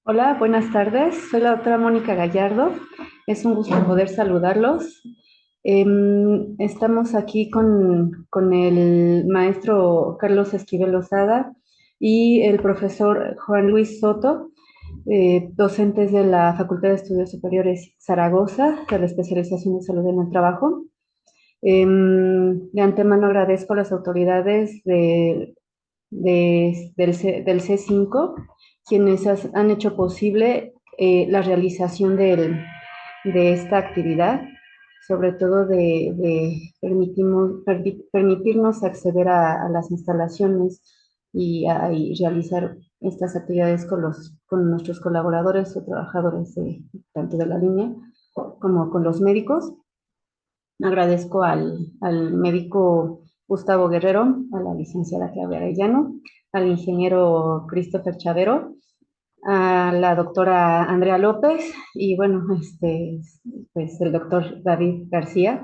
Hola, buenas tardes. Soy la doctora Mónica Gallardo. Es un gusto poder saludarlos. Estamos aquí con el maestro Carlos Esquivel Lozada y el profesor Juan Luis Soto, docentes de la Facultad de Estudios Superiores Zaragoza, de la especialización de salud en el trabajo. De antemano agradezco a las autoridades del C5, quienes han hecho posible la realización de esta actividad, sobre todo de permitirnos acceder a las instalaciones y realizar estas actividades con nuestros colaboradores o trabajadores tanto de la línea como con los médicos. Agradezco al médico Gustavo Guerrero, a la licenciada Claudia Arellano, al ingeniero Christopher Chavero, a la doctora Andrea López y bueno, pues el doctor David García,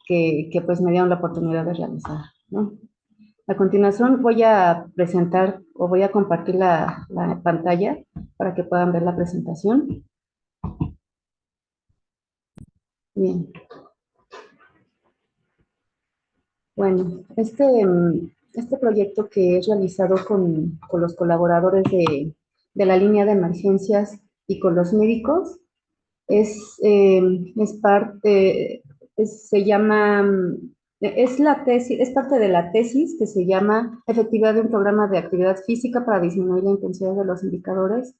que pues me dieron la oportunidad de realizar, ¿no? A continuación voy a presentar o voy a compartir la pantalla para que puedan ver la presentación. Bien. Bueno, este proyecto que he realizado con los colaboradores de la línea de emergencias y con los médicos es parte, se llama, es la tesis, es parte de la tesis que se llama Efectividad de un programa de actividad física para disminuir la intensidad de los indicadores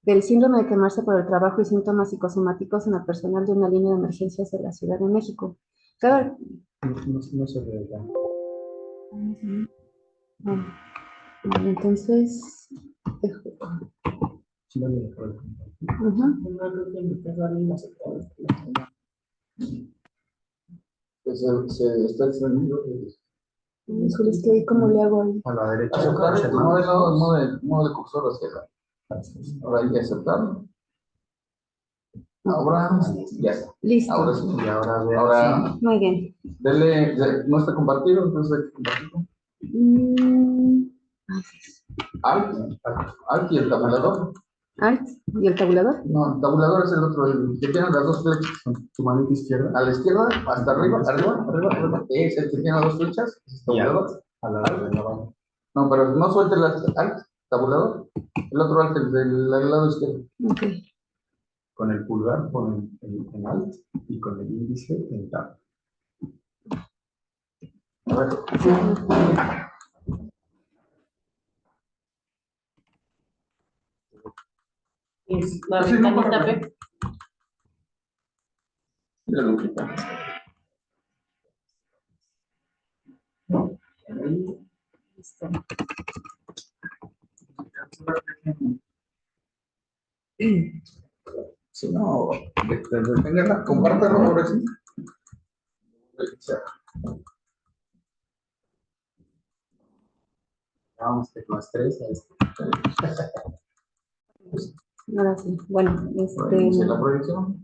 del síndrome de quemarse por el trabajo y síntomas psicosomáticos en el personal de una línea de emergencias de la Ciudad de México. Claro. No se ve ya. Bueno, entonces, pues se está extendiendo. Híjole, es que ahí cómo le hago ahí. A la derecha. Aceptar, mueve el cursor hacia la. Ahora hay que aceptarlo. Ahora ya está. Listo. Ahora sí. Y ahora. Muy bien. No está compartido, entonces hay que compartirlo. Alt y el tabulador. Alt y el tabulador. No, el tabulador es el otro, el que tiene las dos flechas. Tu manita izquierda. A la izquierda, hasta arriba, arriba. Es el que tiene las dos flechas. Es el tabulador. A la de abajo. No, pero no suelte el alt, tabulador. El otro alt, el del lado izquierdo. Ok. Con el pulgar, con el alt y con el índice en tab. A ver. Sí. Es la ventanita P. La lupita. Listo. Si no, deténganla, compártelo ahora sí. Vamos con las tres. Ahora sí, bueno, ¿inicia la proyección?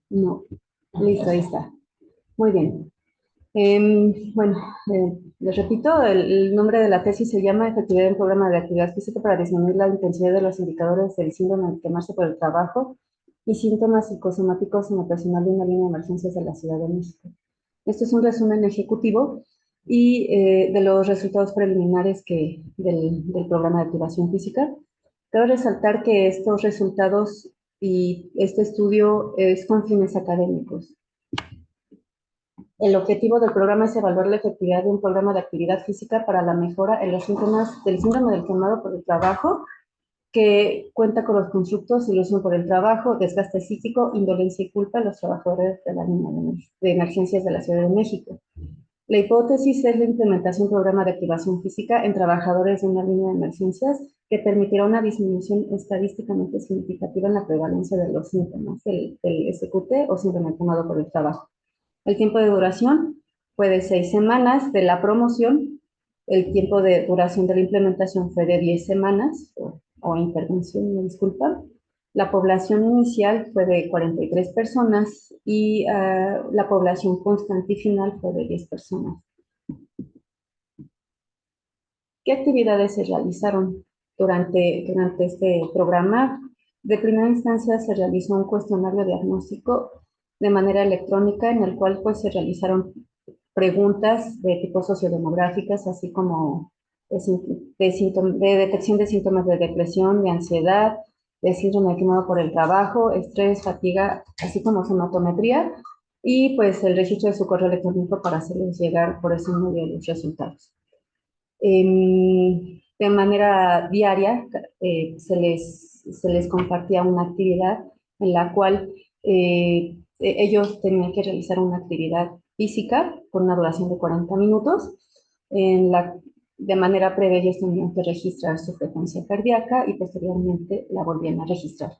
No, listo, ahí está. Muy bien. Bueno, les repito, el nombre de la tesis se llama Efectividad en programa de actividad física para disminuir la intensidad de los indicadores del síndrome de quemarse por el trabajo y síntomas psicosomáticos en el personal de una línea de emergencias de la Ciudad de México. Esto es un resumen ejecutivo y de los resultados preliminares del programa de activación física. Cabe resaltar que estos resultados y este estudio es con fines académicos. El objetivo del programa es evaluar la efectividad de un programa de actividad física para la mejora en los síntomas del síndrome del quemado por el trabajo, que cuenta con los constructos ilusión por el trabajo, desgaste psíquico, indolencia y culpa de los trabajadores de la línea de emergencias de la Ciudad de México. La hipótesis es la implementación de un programa de activación física en trabajadores de una línea de emergencias que permitirá una disminución estadísticamente significativa en la prevalencia de los síntomas del SQT o síndrome quemado por el trabajo. El tiempo de duración fue de 6 semanas de la promoción. El tiempo de duración de la implementación fue de 10 semanas, o intervención, me disculpan. La población inicial fue de 43 personas y la población constante y final fue de 10 personas. ¿Qué actividades se realizaron durante este programa? De primera instancia se realizó un cuestionario diagnóstico de manera electrónica en el cual pues se realizaron preguntas de tipo sociodemográficas, así como de detección de síntomas de depresión, de ansiedad, de síndrome quemado por el trabajo, estrés, fatiga, así como somatometría, y pues el registro de su correo electrónico para hacerles llegar por ese medio los resultados. De manera diaria se les compartía una actividad en la cual ellos tenían que realizar una actividad física con una duración de 40 minutos. De manera previa ellos tenían que registrar su frecuencia cardíaca y posteriormente la volvían a registrar.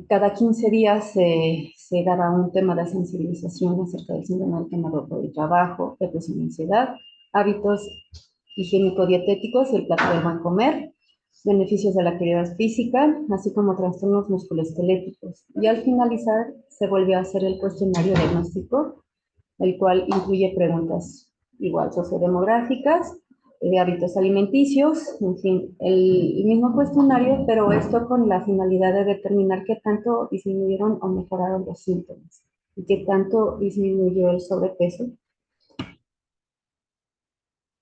Cada 15 días se daba un tema de sensibilización acerca del síndrome del quemador por el trabajo, depresión y ansiedad, hábitos higiénico-dietéticos, el plato del buen comer, beneficios de la actividad física, así como trastornos musculoesqueléticos. Y al finalizar se volvió a hacer el cuestionario diagnóstico, el cual incluye preguntas igual sociodemográficas, de hábitos alimenticios, en fin, el mismo cuestionario, pero esto con la finalidad de determinar qué tanto disminuyeron o mejoraron los síntomas y qué tanto disminuyó el sobrepeso.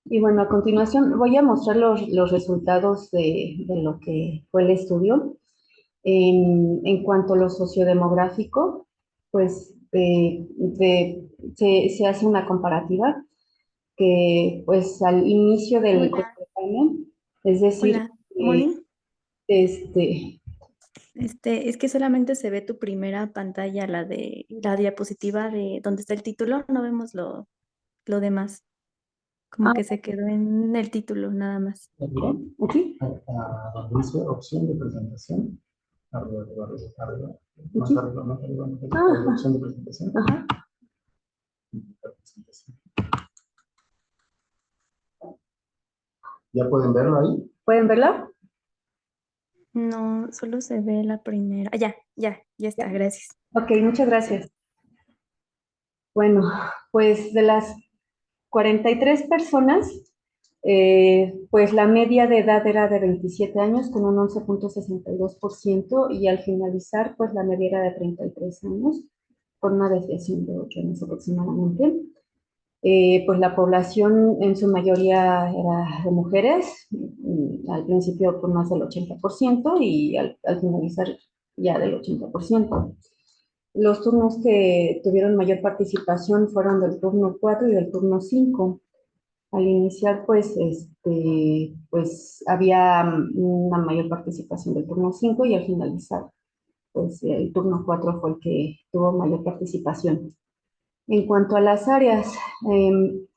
Y bueno, a continuación voy a mostrar los resultados de lo que fue el estudio. En cuanto a lo sociodemográfico, pues se hace una comparativa que pues al inicio del Hola, cuestionario, es decir, hola, Moni. este, Es que solamente se ve tu primera pantalla, la de la diapositiva de donde está el título, no vemos lo demás, como ah, que se quedó en el título nada más. bien, aquí, Donde dice opción de presentación, arriba, arriba, arriba, arriba, más aquí, arriba, más arriba, más arriba, ajá, opción de presentación, ajá. presentación. ¿Ya pueden verlo ahí? ¿Pueden verla? No, solo se ve la primera. Ah, ya Ya. está, gracias. Ok, muchas gracias. Bueno, pues de las 43 personas, pues la media de edad era de 27 años con un 11,62% y al finalizar, pues la media era de 33 años con una desviación de 8 años aproximadamente. Pues la población en su mayoría era de mujeres, al principio por más del 80% y al finalizar ya del 80%. Los turnos que tuvieron mayor participación fueron del turno 4 y del turno 5. Al iniciar, pues había una mayor participación del turno 5 y al finalizar, pues el turno 4 fue el que tuvo mayor participación. En cuanto a las áreas,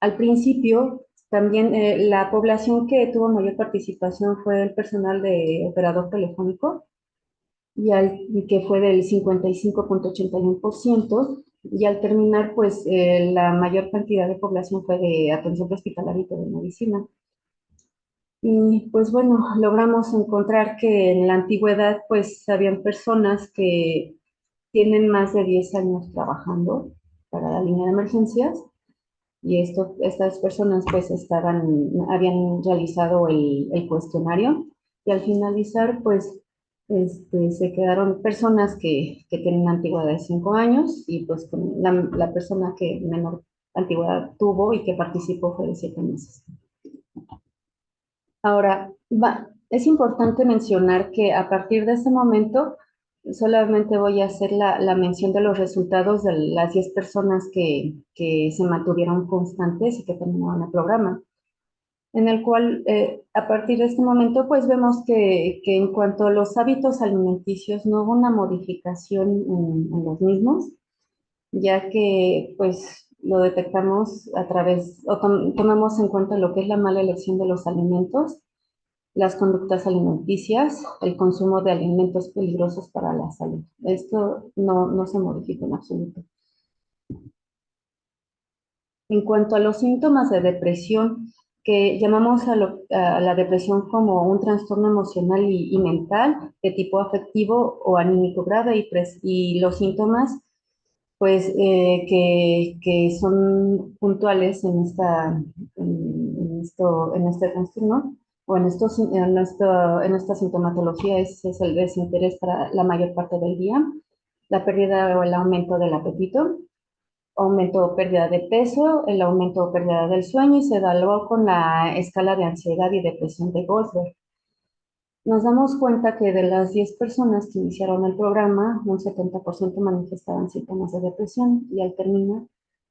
al principio también la población que tuvo mayor participación fue el personal de operador telefónico, y que fue del 55,81%, y al terminar, pues la mayor cantidad de población fue de atención hospitalaria y de medicina. Y pues bueno, logramos encontrar que en la antigüedad, pues habían personas que tienen más de 10 años trabajando para la línea de emergencias, y estas personas pues habían realizado el cuestionario, y al finalizar pues se quedaron personas que tienen una antigüedad de 5 años y pues la persona que menor antigüedad tuvo y que participó fue de 7 meses. Ahora, es importante mencionar que a partir de este momento solamente voy a hacer la mención de los resultados de las 10 personas que se mantuvieron constantes y que terminaron el programa, en el cual a partir de este momento pues vemos que en cuanto a los hábitos alimenticios no hubo una modificación en los mismos, ya que pues lo detectamos a través, o tomamos en cuenta lo que es la mala elección de los alimentos, las conductas alimenticias, el consumo de alimentos peligrosos para la salud. Esto no se modifica en absoluto. En cuanto a los síntomas de depresión que llamamos a la depresión como un trastorno emocional y mental de tipo afectivo o anímico grave y los síntomas pues que son puntuales en este trastorno o en esta sintomatología es el desinterés para la mayor parte del día, la pérdida o el aumento del apetito, aumento o pérdida de peso, el aumento o pérdida del sueño y se evaluó con la escala de ansiedad y depresión de Goldberg. Nos damos cuenta que de las 10 personas que iniciaron el programa, un 70% manifestaban síntomas de depresión y al terminar,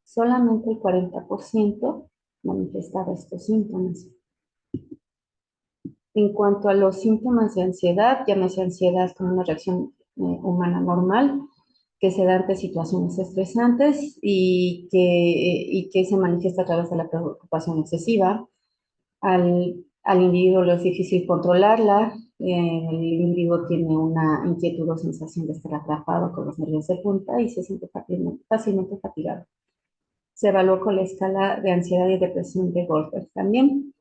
solamente el 40% manifestaba estos síntomas. En cuanto a los síntomas de ansiedad, llámese ansiedad como una reacción humana normal, que se da ante situaciones estresantes y que se manifiesta a través de la preocupación excesiva. Al individuo le es difícil controlarla, el individuo tiene una inquietud o sensación de estar atrapado con los nervios de punta y se siente fácilmente fatigado. Se evaluó con la escala de ansiedad y depresión de Goldberg también.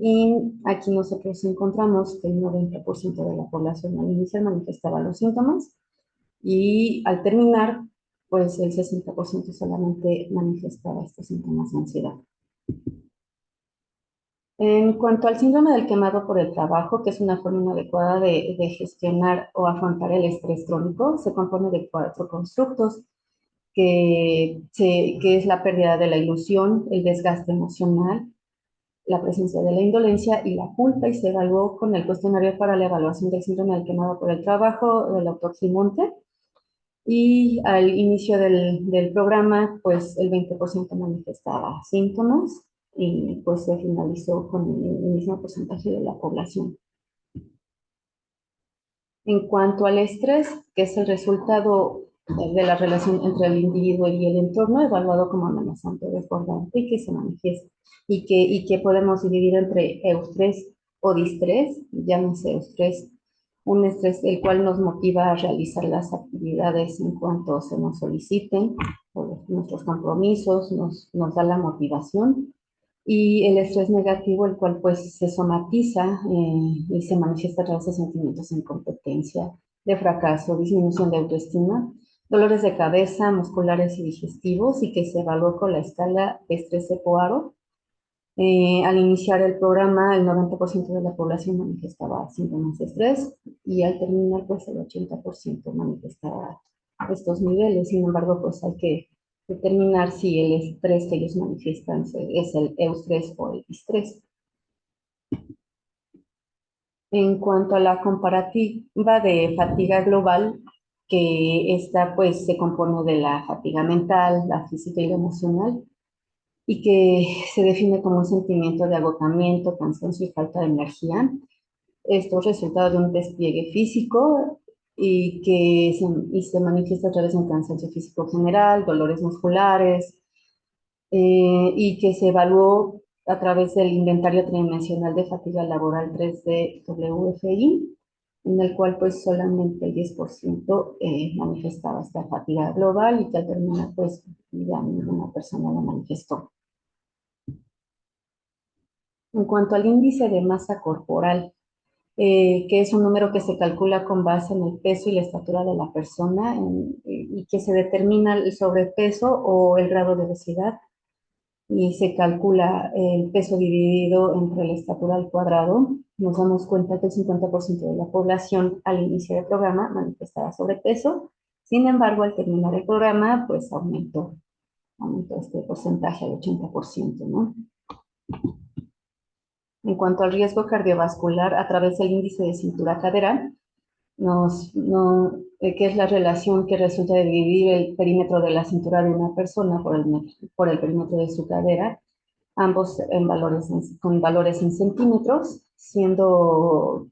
Y aquí nosotros encontramos que el 90% de la población al inicio manifestaba los síntomas y al terminar, pues el 60% solamente manifestaba estos síntomas de ansiedad. En cuanto al síndrome del quemado por el trabajo, que es una forma inadecuada de gestionar o afrontar el estrés crónico, se compone de 4 constructos, que es la pérdida de la ilusión, el desgaste emocional, la presencia de la indolencia y la culpa, y se evaluó con el cuestionario para la evaluación del síndrome del quemado por el trabajo del doctor Simonte. Y al inicio del programa, pues el 20% manifestaba síntomas y pues se finalizó con el mismo porcentaje de la población. En cuanto al estrés, que es el resultado de la relación entre el individuo y el entorno, evaluado como amenazante o desbordante y que se manifiesta y que podemos dividir entre eustrés o distrés, llámese eustrés, un estrés el cual nos motiva a realizar las actividades en cuanto se nos soliciten, por nuestros compromisos, nos da la motivación, y el estrés negativo, el cual pues se somatiza y se manifiesta a través de sentimientos de incompetencia, de fracaso, disminución de autoestima, dolores de cabeza, musculares y digestivos, y que se evaluó con la escala de estrés de Poirot. Al iniciar el programa, el 90% de la población manifestaba síntomas de estrés y al terminar, pues el 80% manifestaba estos niveles. Sin embargo, pues hay que determinar si el estrés que ellos manifiestan es el eustrés o el distrés. En cuanto a la comparativa de fatiga global, que esta pues se compone de la fatiga mental, la física y la emocional, y que se define como un sentimiento de agotamiento, cansancio y falta de energía. Esto es resultado de un despliegue físico y se manifiesta a través de un cansancio físico general, dolores musculares, y que se evaluó a través del inventario tridimensional de fatiga laboral 3D WFI, en el cual pues solamente el 10% manifestaba esta fatiga global y que al terminar pues ya ninguna persona lo manifestó. En cuanto al índice de masa corporal, que es un número que se calcula con base en el peso y la estatura de la persona y que se determina el sobrepeso o el grado de obesidad y se calcula el peso dividido entre la estatura al cuadrado. Nos damos cuenta que el 50% de la población al inicio del programa manifestaba sobrepeso. Sin embargo, al terminar el programa, pues aumentó este porcentaje al 80%, ¿no? En cuanto al riesgo cardiovascular a través del índice de cintura-cadera, que es la relación que resulta de dividir el perímetro de la cintura de una persona por el perímetro de su cadera, ambos con valores en centímetros, siendo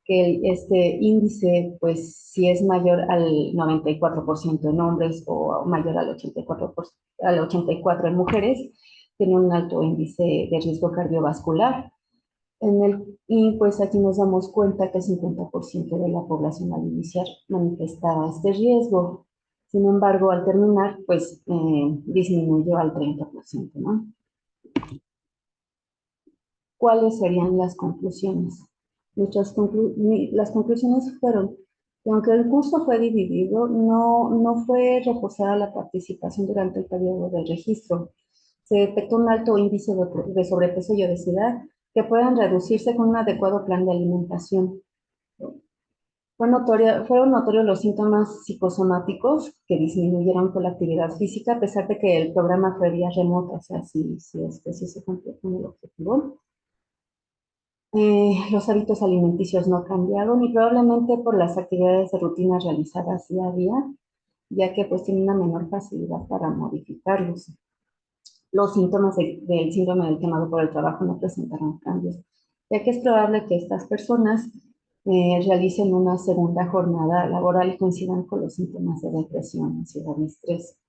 que este índice, pues si es mayor al 94% en hombres o mayor al 84% en mujeres, tiene un alto índice de riesgo cardiovascular. Y pues aquí nos damos cuenta que el 50% de la población al iniciar manifestaba este riesgo. Sin embargo, al terminar, pues disminuyó al 30%, ¿no? ¿cuáles serían las conclusiones? Las conclusiones fueron que aunque el curso fue dividido, no fue reforzada la participación durante el periodo del registro. Se detectó un alto índice de sobrepeso y obesidad que pueden reducirse con un adecuado plan de alimentación. Fueron notorios los síntomas psicosomáticos que disminuyeron con la actividad física, a pesar de que el programa fue vía remota, o sea, sí se cumplió con el objetivo. Los hábitos alimenticios no cambiaron y probablemente por las actividades de rutina realizadas día a día, ya que pues tienen una menor facilidad para modificarlos. Los síntomas del síndrome del quemado por el trabajo no presentaron cambios, ya que es probable que estas personas realicen una segunda jornada laboral y coincidan con los síntomas de depresión, ansiedad y estrés.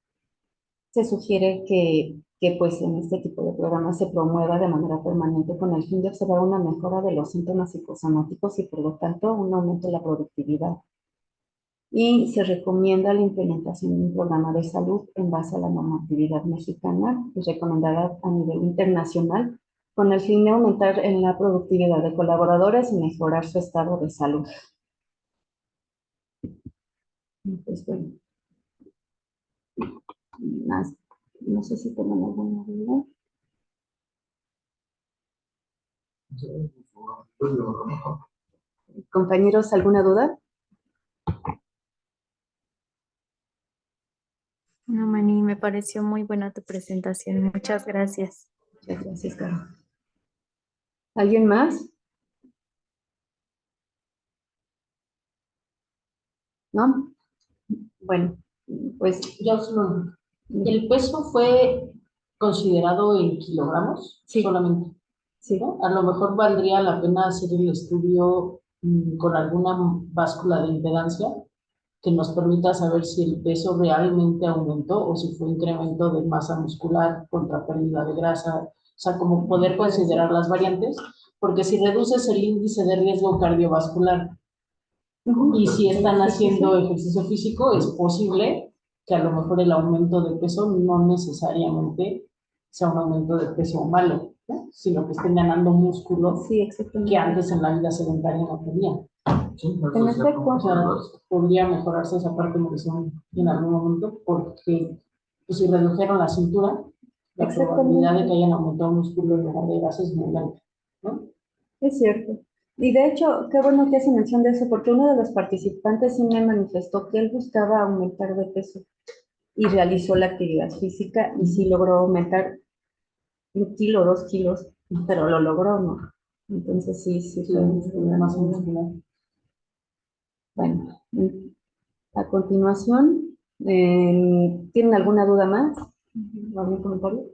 Se sugiere que pues en este tipo de programas se promueva de manera permanente con el fin de observar una mejora de los síntomas psicosomáticos y por lo tanto un aumento de la productividad. Y se recomienda la implementación de un programa de salud en base a la normatividad mexicana y recomendada a nivel internacional con el fin de aumentar en la productividad de colaboradores y mejorar su estado de salud. Pues bueno, no sé si tenemos alguna duda. Compañeros, ¿alguna duda? No, Mani, me pareció muy buena tu presentación. Muchas gracias. Muchas gracias, Caro. ¿Alguien más? ¿No? Bueno, pues Ya solo. ¿El peso fue considerado en kilogramos? Sí. Solamente. sí. ¿No? A lo mejor valdría la pena hacer el estudio con alguna báscula de impedancia que nos permita saber si el peso realmente aumentó o si fue incremento de masa muscular contra pérdida de grasa. O sea, como poder considerar las variantes, porque si reduces el índice de riesgo cardiovascular y si están haciendo ejercicio físico, es posible que a lo mejor el aumento de peso no necesariamente sea un aumento de peso malo, ¿no? Sino que estén ganando músculo que antes en la vida sedentaria no tenían. Sí, En efecto, O sea, podría mejorarse esa parte de nutrición en algún momento porque pues, si redujeron la cintura, la probabilidad de que hayan aumentado músculo en lugar de grasa es muy alta, ¿no? Es cierto. Y de hecho, qué bueno que hace mención de eso, porque uno de los participantes sí me manifestó que él buscaba aumentar de peso y realizó la actividad física y sí logró aumentar 1 kilo, 2 kilos, pero lo logró, ¿no? Entonces sí fue más muscular. Bueno, a continuación, ¿tienen alguna duda más? ¿Algún comentario?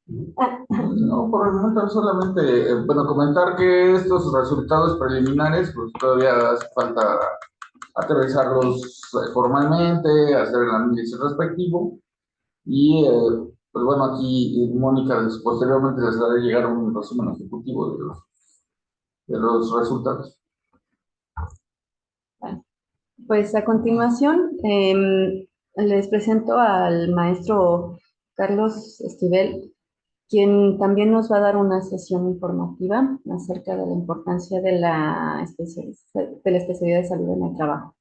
No, por el momento solamente, bueno, comentar que estos resultados preliminares, pues todavía hace falta aterrizarlos formalmente, hacer el análisis respectivo y, pues bueno, aquí Mónica posteriormente les dará llegar un resumen ejecutivo de los resultados. Pues a continuación les presento al maestro Carlos Esquivel, quien también nos va a dar una sesión informativa acerca de la importancia de la especialidad de salud en el trabajo.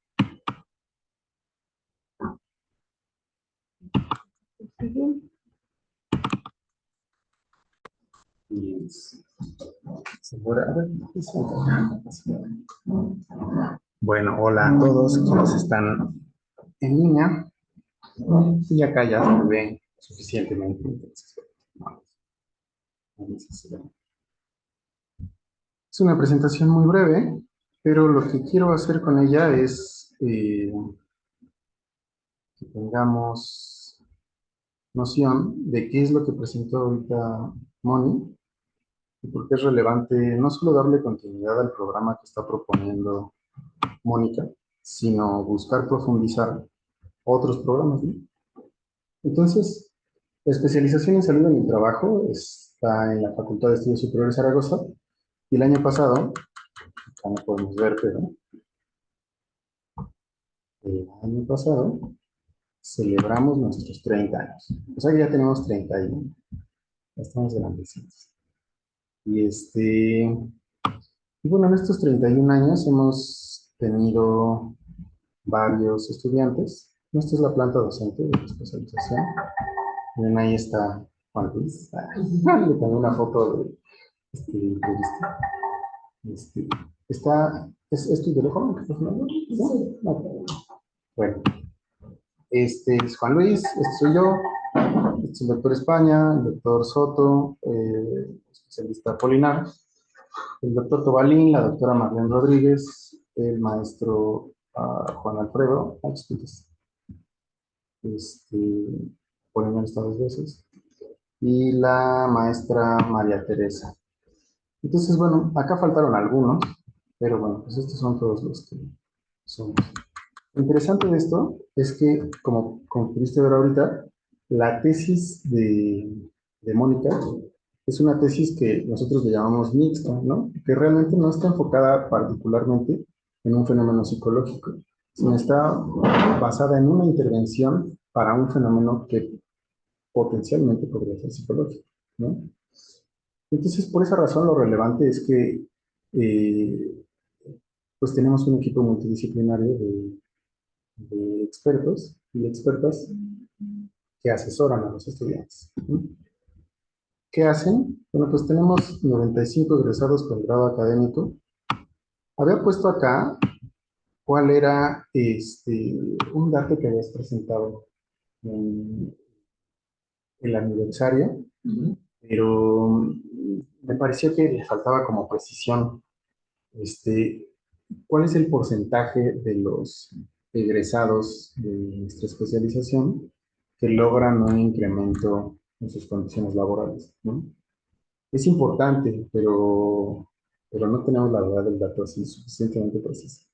Bueno, hola a todos quienes están en línea. Y acá ya se ven suficientemente. Entonces, es una presentación muy breve, pero lo que quiero hacer con ella es que tengamos noción de qué es lo que presentó ahorita Moni y por qué es relevante no solo darle continuidad al programa que está proponiendo Mónica, sino buscar profundizar otros programas, ¿no? Entonces, la especialización en salud en el trabajo está en la Facultad de Estudios Superiores Zaragoza y el año pasado, acá no podemos ver, pero el año pasado celebramos nuestros 30 años. O sea que ya tenemos 31. Ya estamos grandecitos. Y bueno, en estos 31 años hemos tenido varios estudiantes. Esta es la planta docente de especialización. Miren, ahí está Juan Luis. Le tomé una foto de entrevista. Este, ¿es tu teléfono que estás hablando? ¿Sí? Ok. Bueno, este es Juan Luis, este soy yo, este es el doctor España, el doctor Soto, especialista Polinar, el doctor Tobalín, la doctora Marlene Rodríguez, el maestro Juan Alfredo, Polinar está 2 veces, y la maestra María Teresa. Entonces, bueno, acá faltaron algunos, pero bueno, pues estos son todos los que son. Lo interesante de esto es que, como pudiste ver ahorita, la tesis de Mónica es una tesis que nosotros le llamamos mixta, ¿no? Que realmente no está enfocada particularmente en un fenómeno psicológico, sino está basada en una intervención para un fenómeno que potencialmente podría ser psicológico, ¿no? Entonces, por esa razón, lo relevante es que eh, pues tenemos un equipo multidisciplinario de expertos y expertas que asesoran a los estudiantes. ¿Qué hacen? Bueno, pues tenemos 95 egresados con grado académico. Había puesto acá cuál era un dato que habías presentado en el aniversario, pero me pareció que le faltaba como precisión. ¿Cuál es el porcentaje de los egresados de nuestra especialización que logran un incremento en sus condiciones laborales, ¿no? Es importante, pero no tenemos la verdad del dato así suficientemente preciso.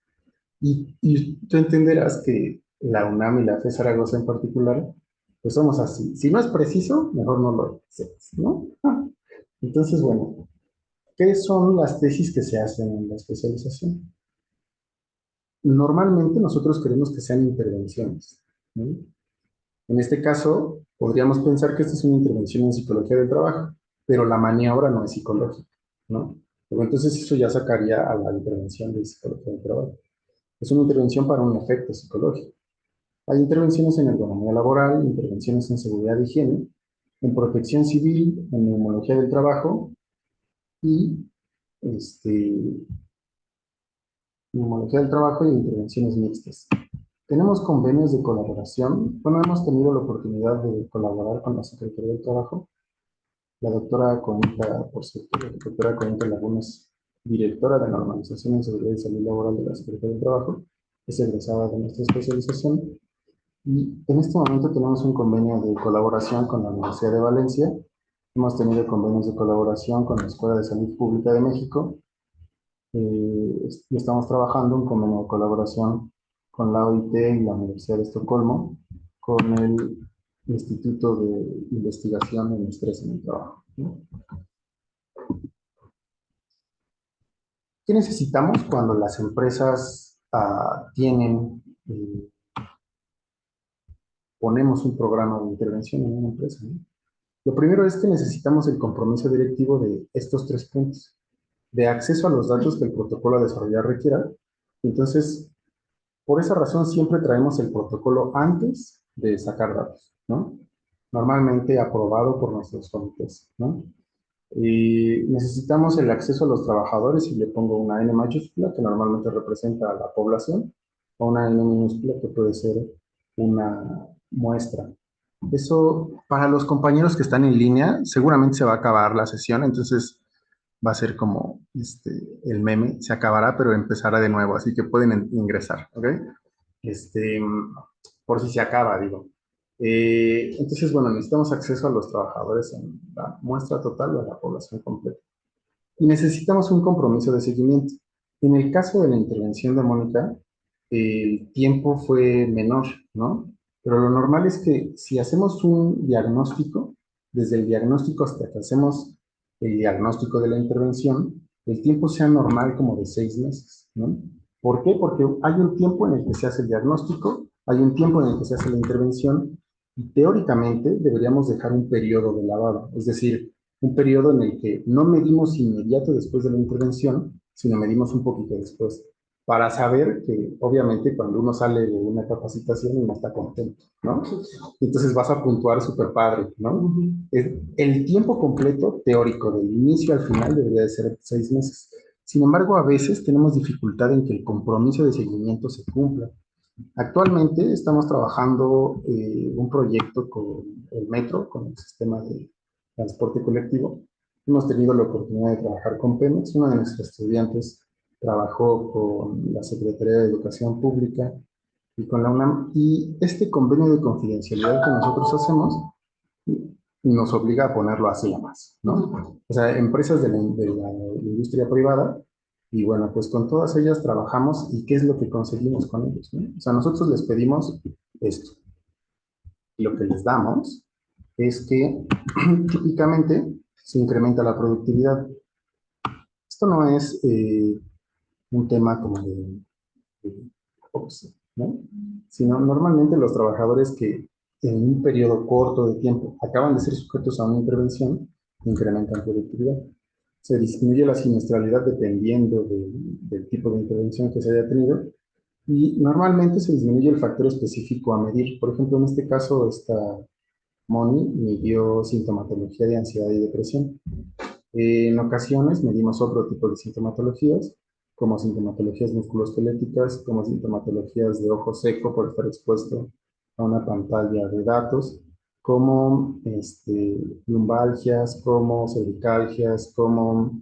Y tú entenderás que la UNAM y la FE Zaragoza en particular, pues somos así. Si no es preciso, mejor no lo hacemos, ¿no? Entonces, bueno, ¿qué son las tesis que se hacen en la especialización? Normalmente nosotros queremos que sean intervenciones, ¿no? En este caso, podríamos pensar que esta es una intervención en psicología del trabajo, pero la maniobra no es psicológica, ¿no? Pero entonces eso ya sacaría a la intervención de psicología del trabajo. Es una intervención para un efecto psicológico. Hay intervenciones en ergonomía laboral, intervenciones en seguridad e higiene, en protección civil, en neumología del trabajo y neumología del trabajo y intervenciones mixtas. Tenemos convenios de colaboración. Bueno, hemos tenido la oportunidad de colaborar con la Secretaría del Trabajo. La doctora Conita, por cierto, la doctora Conita Lagunas, directora de Normalización en Seguridad y Salud Laboral de la Secretaría del Trabajo, es egresada de nuestra especialización. Y en este momento tenemos un convenio de colaboración con la Universidad de Valencia. Hemos tenido convenios de colaboración con la Escuela de Salud Pública de México. Y estamos trabajando un convenio de colaboración con la OIT y la Universidad de Estocolmo, con el Instituto de Investigación en Estrés en el Trabajo, ¿no? ¿Qué necesitamos cuando las empresas ponemos un programa de intervención en una empresa, ¿no? Lo primero es que necesitamos el compromiso directivo de estos 3 puntos, de acceso a los datos que el protocolo a desarrollar requiera. Entonces, por esa razón siempre traemos el protocolo antes de sacar datos, ¿no? Normalmente aprobado por nuestros comités, ¿no? Y necesitamos el acceso a los trabajadores, y le pongo una N mayúscula que normalmente representa a la población, o una N minúscula que puede ser una muestra. Eso, para los compañeros que están en línea, seguramente se va a acabar la sesión, entonces va a ser como el meme, se acabará, pero empezará de nuevo, así que pueden ingresar, ¿ok? Por si se acaba, digo. Entonces, bueno, necesitamos acceso a los trabajadores en la muestra total o a la población completa. Y necesitamos un compromiso de seguimiento. En el caso de la intervención de Mónica, el tiempo fue menor, ¿no? Pero lo normal es que si hacemos un diagnóstico, desde el diagnóstico hasta que hacemos el diagnóstico de la intervención, el tiempo sea normal como de 6 meses, ¿no? ¿Por qué? Porque hay un tiempo en el que se hace el diagnóstico, hay un tiempo en el que se hace la intervención, y teóricamente deberíamos dejar un periodo de lavado. Es decir, un periodo en el que no medimos inmediato después de la intervención, sino medimos un poquito después, para saber que obviamente cuando uno sale de una capacitación uno está contento, ¿no? Entonces vas a puntuar súper padre, ¿no? El tiempo completo teórico, del inicio al final, debería de ser 6 meses. Sin embargo, a veces tenemos dificultad en que el compromiso de seguimiento se cumpla. Actualmente estamos trabajando un proyecto con el metro, con el sistema de transporte colectivo. Hemos tenido la oportunidad de trabajar con Pemex. Uno de nuestros estudiantes trabajó con la Secretaría de Educación Pública y con la UNAM. Y este convenio de confidencialidad que nosotros hacemos nos obliga a ponerlo así a más, ¿no? O sea, empresas de la industria privada, y bueno, pues con todas ellas trabajamos. ¿Y qué es lo que conseguimos con ellos, no? O sea, nosotros les pedimos esto. Y lo que les damos es que típicamente se incrementa la productividad. Esto no es un tema como de ¿no? Sino normalmente los trabajadores que en un periodo corto de tiempo acaban de ser sujetos a una intervención incrementan productividad. Se disminuye la siniestralidad dependiendo del tipo de intervención que se haya tenido, y normalmente se disminuye el factor específico a medir. Por ejemplo, en este caso, esta Moni midió sintomatología de ansiedad y depresión. En ocasiones medimos otro tipo de sintomatologías, como sintomatologías musculoesqueléticas, como sintomatologías de ojo seco por estar expuesto a una pantalla de datos, como lumbalgias, como cervicalgias, como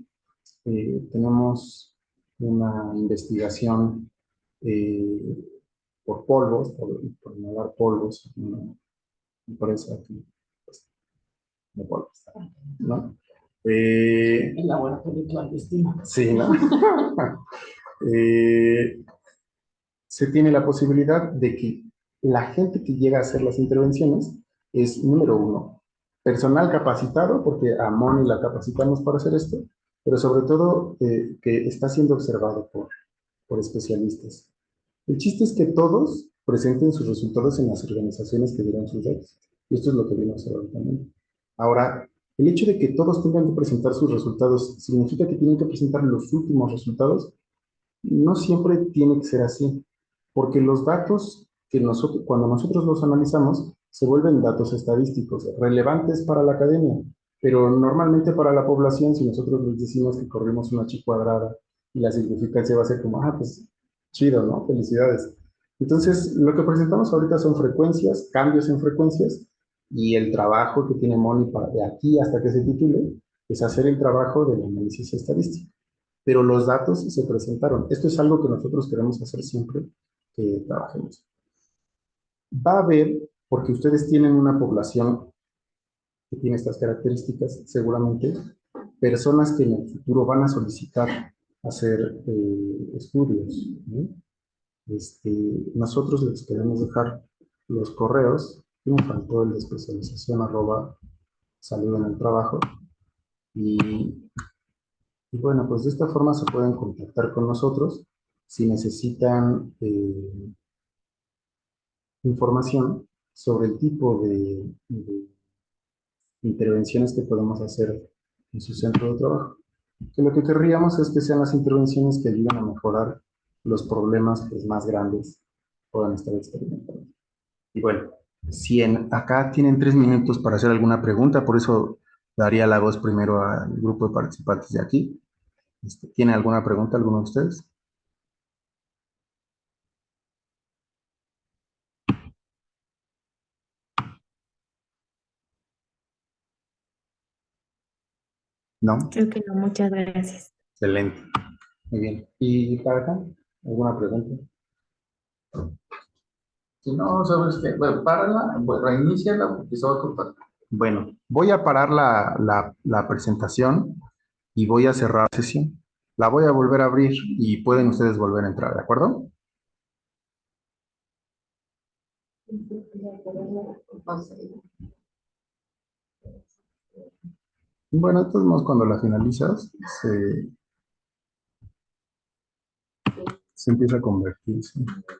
tenemos una investigación eh, por polvos, por inhalar polvos, una empresa aquí, pues, de polvos, ¿no? El laboratorio clandestino. Sí, ¿no? Eh, Se tiene la posibilidad de que la gente que llega a hacer las intervenciones es, número uno, personal capacitado, porque a Moni la capacitamos para hacer esto, pero sobre todo que está siendo observado por especialistas. El chiste es que todos presenten sus resultados en las organizaciones que dieron sus datos. Y esto es lo que vimos a hacer ahora también. Ahora, el hecho de que todos tengan que presentar sus resultados, ¿significa que tienen que presentar los últimos resultados? No siempre tiene que ser así, porque los datos que nosotros, cuando nosotros los analizamos, se vuelven datos estadísticos, relevantes para la academia, pero normalmente para la población, si nosotros les decimos que corrimos una chi cuadrada y la significancia va a ser como, pues chido, ¿no? Felicidades. Entonces, lo que presentamos ahorita son frecuencias, cambios en frecuencias, y el trabajo que tiene Moni para de aquí hasta que se titule es hacer el trabajo del análisis estadístico, pero los datos se presentaron. Esto es algo que nosotros queremos hacer siempre que trabajemos. Va a haber, porque ustedes tienen una población que tiene estas características, seguramente, personas que en el futuro van a solicitar hacer estudios, ¿no? Nosotros les queremos dejar los correos, y me faltó el de especialización @salud en el trabajo, y bueno, pues de esta forma se pueden contactar con nosotros si necesitan información sobre el tipo de intervenciones que podemos hacer en su centro de trabajo. Que lo que querríamos es que sean las intervenciones que ayuden a mejorar los problemas pues, más grandes que puedan estar experimentando. Y bueno, si acá tienen 3 minutos para hacer alguna pregunta, por eso daría la voz primero al grupo de participantes de aquí. ¿Tiene alguna pregunta alguno de ustedes? ¿No? Creo que no, muchas gracias. Excelente. Muy bien. ¿Y para acá? ¿Alguna pregunta? Si no, ¿sabes qué? Bueno, párala, reiníciala porque se va a cortar. Bueno, voy a parar la presentación y voy a cerrar la sesión. La voy a volver a abrir y pueden ustedes volver a entrar, ¿de acuerdo? Bueno, de todos modos, cuando la finalizas, se empieza a convertir. ¿Sí?